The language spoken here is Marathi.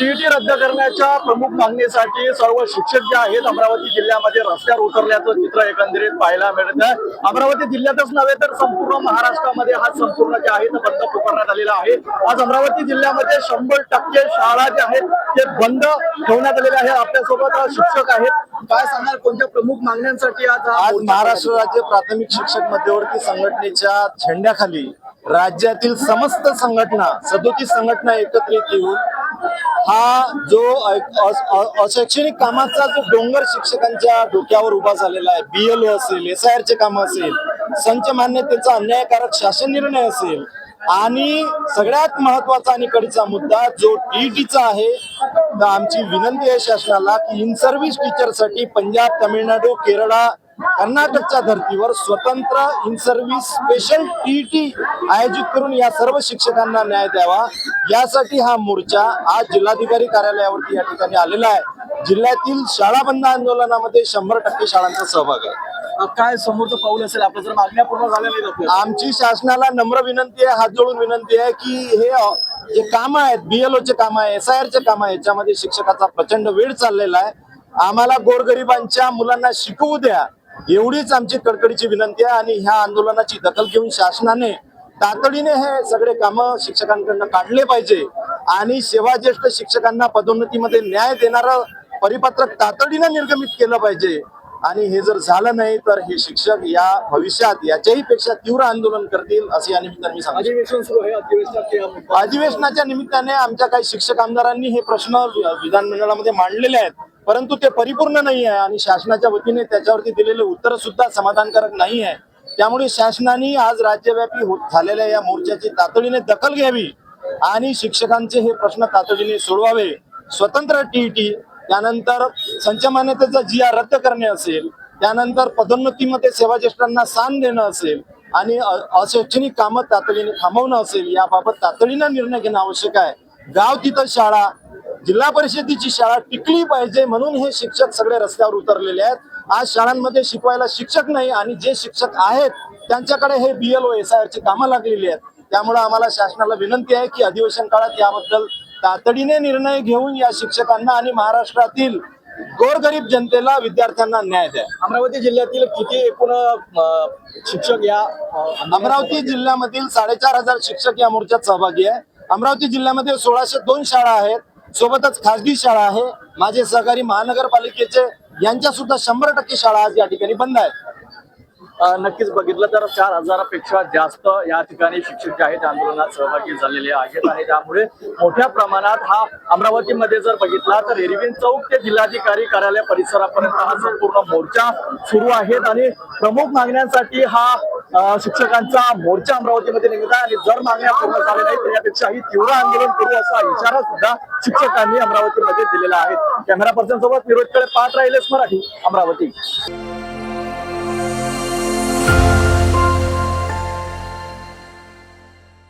टीईटी रद्द करण्याच्या प्रमुख मागणीसाठी सर्व शिक्षक जे आहेत अमरावती जिल्ह्यामध्ये रस्त्यावर उतरल्याचं चित्र एकंदरीत पाहायला मिळत आहे। अमरावती जिल्ह्यातच नव्हे तर संपूर्ण महाराष्ट्रामध्ये हा संपूर्ण जे आहे बंद पुकारण्यात आलेला आहे। आज अमरावती जिल्ह्यामध्ये 100% शाळा ज्या आहेत ते बंद ठेवण्यात आलेल्या आहे। आपल्यासोबत शिक्षक आहेत, काय सांगाल कोणत्या प्रमुख मागण्यांसाठी आज महाराष्ट्र राज्य प्राथमिक शिक्षक मध्यवर्ती संघटनेच्या झेंड्याखाली राज्यातील समस्त संघटना 37 संघटना एकत्रित येऊन हा जो अशैक्षणिक कामाचा जो डोंगर शिक्षकांच्या डोक्यावर उभा झालेला आहे, BLO असेल, SIR चे काम असेल, संच मान्यतेचा अन्यायकारक शासन निर्णय असेल आणि सगळ्यात महत्वाचा आणि कडीचा मुद्दा जो टीईटीचा आहे, तर आमची विनंती आहे शासनाला की इन सर्व्हिस टीचरसाठी पंजाब, तामिळनाडू, केरळ, कर्नाटकच्या धर्तीवर स्वतंत्र इन सर्व्हिस स्पेशल टीईटी आयोजित करून या सर्व शिक्षकांना न्याय द्यावा। यासाठी हा मोर्चा आज जिल्हाधिकारी कार्यालयावरती या ठिकाणी आलेला आहे। जिल्ह्यातील शाळा बंद आंदोलनामध्ये 100% शाळांचा सहभाग आहे। काय समोरचं पाऊल असेल आपलं जर मागण्या पूर्ण झाल्या नाहीत? आमची शासनाला नम्र विनंती आहे, हात जोडून विनंती आहे की हे जे काम आहेत, BLO चे काम आहे, SIR चे काम आहे, याच्यामध्ये शिक्षकाचा प्रचंड वेळ चाललेला आहे। आम्हाला गोरगरिबांच्या मुलांना शिकवू द्या, एवढीच आमची कडकडीची विनंती आहे। आणि ह्या आंदोलनाची दखल घेऊन शासनाने तातडीने हे सगळे काम शिक्षकांकडून काढले पाहिजे आणि सेवाज्येष्ठ शिक्षकांना पदोन्नतीमध्ये न्याय देणारं परिपत्रक तातडीने निर्गमित केलं पाहिजे। आणि हे जर झालं नाही तर हे शिक्षक या भविष्यात याच्याही पेक्षा तीव्र आंदोलन करतील असे या निमित्ताने मी सांगतो। अधिवेशन सुरू आहे, अधिवेशनाच्या निमित्ताने आमच्या काही शिक्षक आमदारांनी हे प्रश्न विधानमंडळामध्ये मांडलेले आहेत, परंतु ते परिपूर्ण नाही आहे आणि शासनाच्या वतीने त्याच्यावरती दिलेले उत्तर सुद्धा समाधानकारक नाही आहे। त्यामुळे शासनाने आज राज्यव्यापी होत झालेल्या या मोर्चाची तातडीने दखल घ्यावी आणि शिक्षकांचे हे प्रश्न तातडीने सोडवावे। स्वतंत्र टीईटी, त्यानंतर संच मान्यतेचा GR रद्द करणे असेल, त्यानंतर पदोन्नतीमध्ये सेवाज्येष्ठांना स्थान देणं असेल आणि अशैक्षणिक कामं तातडीने थांबवणं असेल, याबाबत तातडीने निर्णय घेणं आवश्यक आहे। गाव तिथं शाळा, जिल्हा परिषदेची शाळा टिकली पाहिजे म्हणून हे शिक्षक सगळे रस्त्यावर उतरलेले आहेत। आज शाळांमध्ये शिकवायला शिक्षक नाही आणि जे शिक्षक आहेत त्यांच्याकडे हे BLO, SIR ची कामं लागलेली आहेत। त्यामुळे आम्हाला शासनाला विनंती आहे की अधिवेशन काळात याबद्दल तातडीने निर्णय घेऊन या शिक्षकांना आणि महाराष्ट्रातील गोरगरीब जनतेला, विद्यार्थ्यांना न्याय द्या। अमरावती जिल्ह्यातील किती एकूण शिक्षक या अमरावती जिल्ह्यामधील 4500 शिक्षक या मोर्चात सहभागी आहे। अमरावती जिल्ह्यामध्ये 1602 शाळा आहेत, सोबतच खासगी शाळा आहे। माझे सहकारी महानगरपालिकेचे यांच्या सुद्धा 100% शाळा आज या ठिकाणी बंद आहेत। नक्कीच बघितलं तर 4000 पेक्षा जास्त या ठिकाणी शिक्षक जे आहेत आंदोलनात सहभागी झालेले आहेत आणि त्यामुळे मोठ्या प्रमाणात हा अमरावतीमध्ये जर बघितला तर एरवी चौक ते जिल्हाधिकारी कार्यालय परिसरापर्यंत हा संपूर्ण मोर्चा सुरू आहे आणि प्रमुख मागण्यांसाठी हा शिक्षकांचा मोर्चा अमरावतीमध्ये निघत आहे। आणि जर मागण्या पूर्ण झाल्या नाही तर यापेक्षाही तीव्र आंदोलन करू असा इशारा सुद्धा शिक्षकांनी अमरावतीमध्ये दिलेला आहे। कॅमेरा पर्सन सोबत विरोध कडे पाहत राहिलेच मराठी, अमरावती।